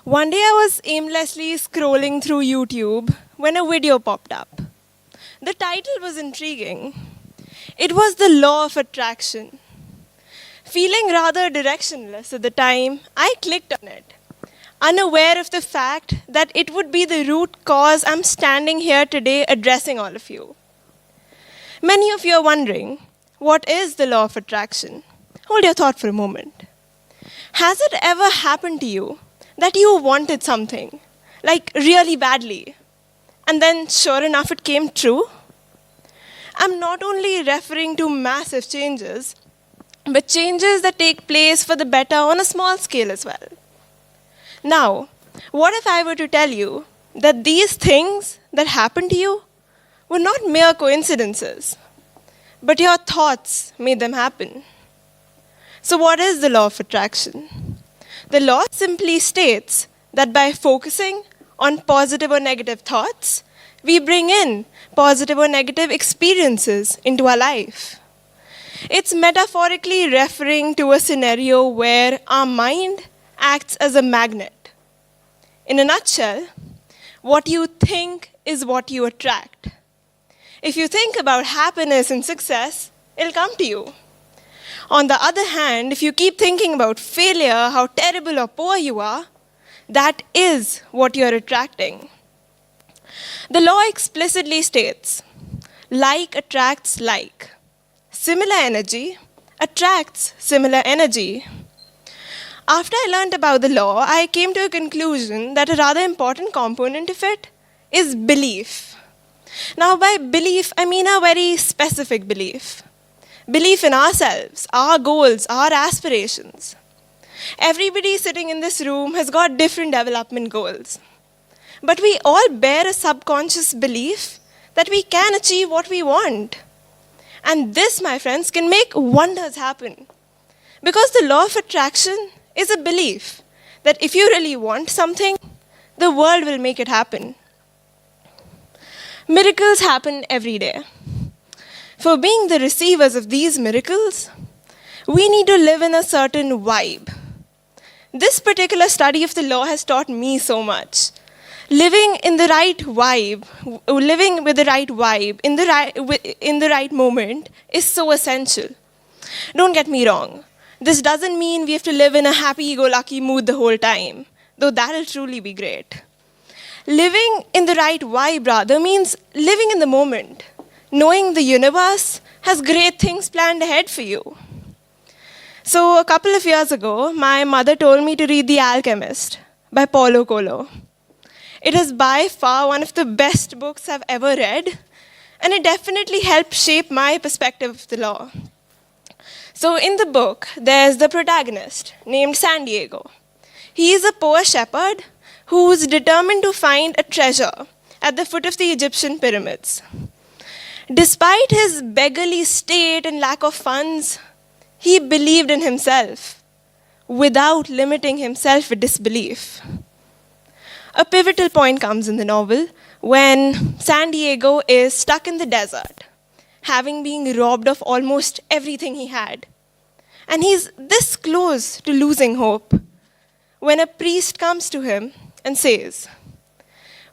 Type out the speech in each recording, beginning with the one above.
One day I was aimlessly scrolling through YouTube when a video popped up. The title was intriguing. It was The Law of Attraction. Feeling rather directionless at the time, I clicked on it, unaware of the fact that it would be the root cause I'm standing here today addressing all of you. Many of you are wondering, what is the law of attraction? Hold your thought for a moment. Has it ever happened to you that you wanted something, like really badly, and then sure enough it came true? I'm not only referring to massive changes, but changes that take place for the better on a small scale as well. Now, what if I were to tell you that these things that happened to you were not mere coincidences, but your thoughts made them happen? So what is the law of attraction? The law simply states that by focusing on positive or negative thoughts, we bring in positive or negative experiences into our life. It's metaphorically referring to a scenario where our mind acts as a magnet. In a nutshell, what you think is what you attract. If you think about happiness and success, it'll come to you. On the other hand, if you keep thinking about failure, how terrible or poor you are, that is what you're attracting. The law explicitly states, like attracts like. Similar energy attracts similar energy. After I learned about the law, I came to a conclusion that a rather important component of it is belief. Now, by belief, I mean a very specific belief. Belief in ourselves, our goals, our aspirations. Everybody sitting in this room has got different development goals. But we all bear a subconscious belief that we can achieve what we want. And this, my friends, can make wonders happen. Because the law of attraction is a belief that if you really want something, the world will make it happen. Miracles happen every day. For being the receivers of these miracles, we need to live in a certain vibe. This particular study of the law has taught me so much. Living in the right vibe, living with the right vibe, in the right moment is so essential. Don't get me wrong. This doesn't mean we have to live in a happy-go-lucky mood the whole time, though that'll truly be great. Living in the right vibe, rather, means living in the moment, knowing the universe has great things planned ahead for you. So a couple of years ago, my mother told me to read The Alchemist by Paulo Coelho. It is by far one of the best books I've ever read, and it definitely helped shape my perspective of the law. So in the book, there's the protagonist named San Diego. He is a poor shepherd who's determined to find a treasure at the foot of the Egyptian pyramids. Despite his beggarly state and lack of funds, he believed in himself without limiting himself with disbelief. A pivotal point comes in the novel when San Diego is stuck in the desert, having been robbed of almost everything he had. And he's this close to losing hope when a priest comes to him and says,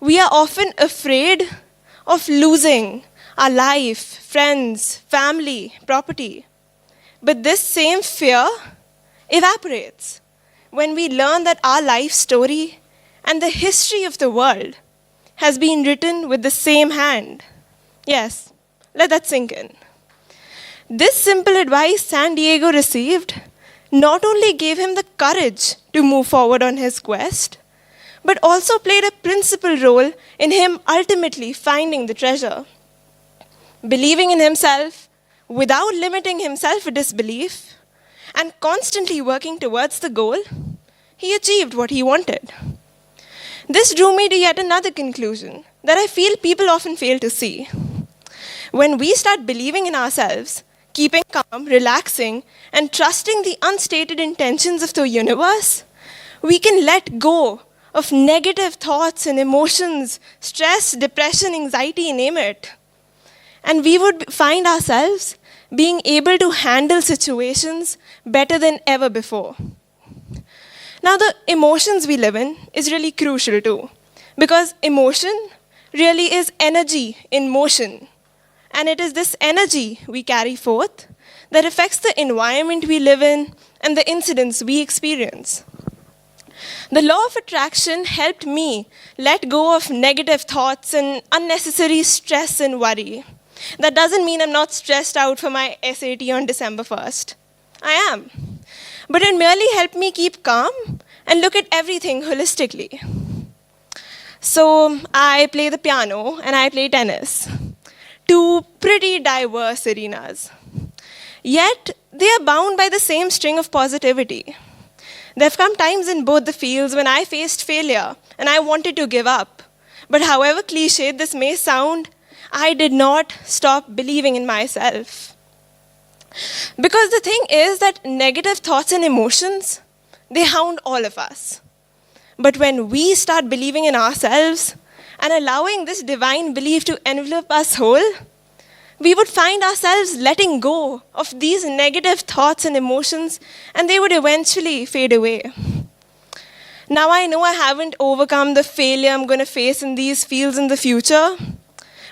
"We are often afraid of losing our life, friends, family, property. But this same fear evaporates when we learn that our life story and the history of the world has been written with the same hand." Yes, let that sink in. This simple advice San Diego received not only gave him the courage to move forward on his quest, but also played a principal role in him ultimately finding the treasure. Believing in himself without limiting himself with disbelief and constantly working towards the goal, he achieved what he wanted. This drew me to yet another conclusion that I feel people often fail to see. When we start believing in ourselves, keeping calm, relaxing, and trusting the unstated intentions of the universe, we can let go of negative thoughts and emotions, stress, depression, anxiety, name it. And we would find ourselves being able to handle situations better than ever before. Now, the emotions we live in is really crucial too, because emotion really is energy in motion. And it is this energy we carry forth that affects the environment we live in and the incidents we experience. The law of attraction helped me let go of negative thoughts and unnecessary stress and worry. That doesn't mean I'm not stressed out for my SAT on December 1st. I am. But it merely helped me keep calm and look at everything holistically. So I play the piano and I play tennis. Two pretty diverse arenas. Yet they are bound by the same string of positivity. There have come times in both the fields when I faced failure and I wanted to give up. But however cliched this may sound, I did not stop believing in myself. Because the thing is that negative thoughts and emotions, they hound all of us. But when we start believing in ourselves and allowing this divine belief to envelop us whole, we would find ourselves letting go of these negative thoughts and emotions, and they would eventually fade away. Now I know I haven't overcome the failure I'm going to face in these fields in the future,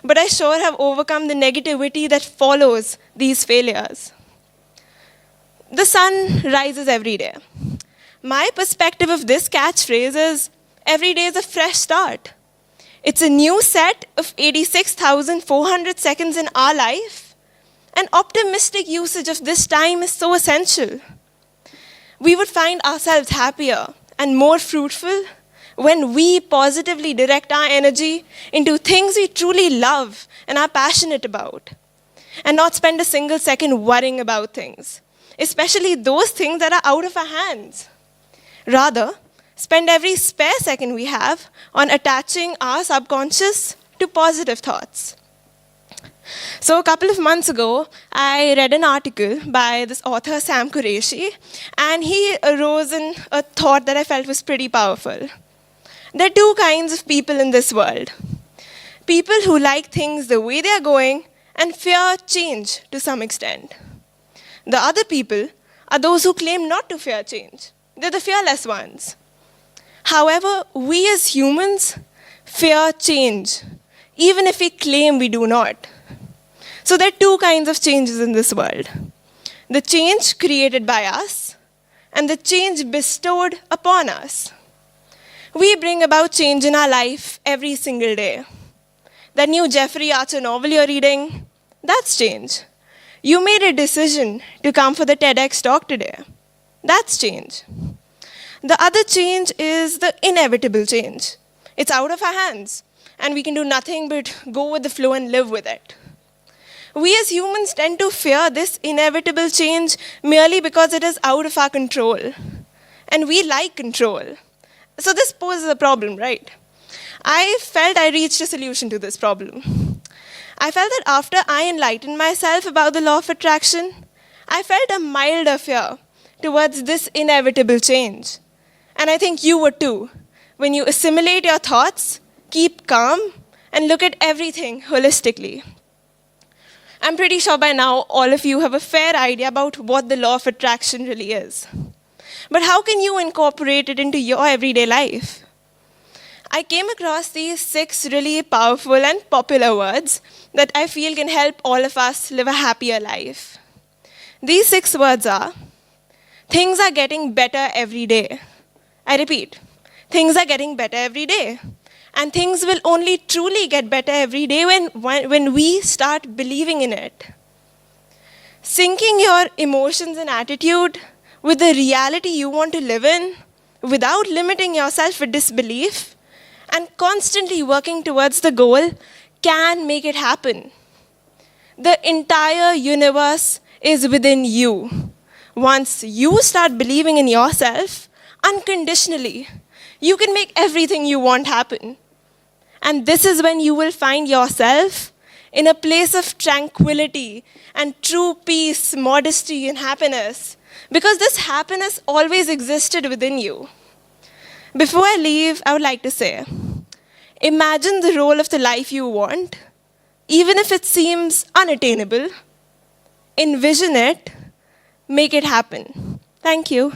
but I sure have overcome the negativity that follows these failures. The sun rises every day. My perspective of this catchphrase is, every day is a fresh start. It's a new set of 86,400 seconds in our life, and optimistic usage of this time is so essential. We would find ourselves happier and more fruitful when we positively direct our energy into things we truly love and are passionate about, and not spend a single second worrying about things, especially those things that are out of our hands. Rather, spend every spare second we have on attaching our subconscious to positive thoughts. So a couple of months ago, I read an article by this author, Sam Qureshi, and he arose in a thought that I felt was pretty powerful. There are two kinds of people in this world. People who like things the way they are going and fear change to some extent. The other people are those who claim not to fear change. They're the fearless ones. However, we as humans fear change, even if we claim we do not. So there are two kinds of changes in this world. The change created by us, and the change bestowed upon us. We bring about change in our life every single day. That new Jeffrey Archer novel you're reading, that's change. You made a decision to come for the TedX talk today. That's change. The other change is the inevitable change. It's out of our hands, and we can do nothing but go with the flow and live with it. We as humans tend to fear this inevitable change merely because it is out of our control. And we like control. So this poses a problem, right? I felt I reached a solution to this problem. I felt that after I enlightened myself about the law of attraction, I felt a milder fear towards this inevitable change. And I think you would too, when you assimilate your thoughts, keep calm, and look at everything holistically. I'm pretty sure by now all of you have a fair idea about what the law of attraction really is. But how can you incorporate it into your everyday life? I came across these 6 really powerful and popular words that I feel can help all of us live a happier life. These 6 words are, things are getting better every day. I repeat, things are getting better every day. And things will only truly get better every day when we start believing in it. Syncing your emotions and attitude with the reality you want to live in, without limiting yourself with disbelief, and constantly working towards the goal can make it happen. The entire universe is within you. Once you start believing in yourself unconditionally, you can make everything you want happen. And this is when you will find yourself in a place of tranquility and true peace, modesty, and happiness, because this happiness always existed within you. Before I leave, I would like to say, imagine the role of the life you want, even if it seems unattainable. Envision it, make it happen. Thank you.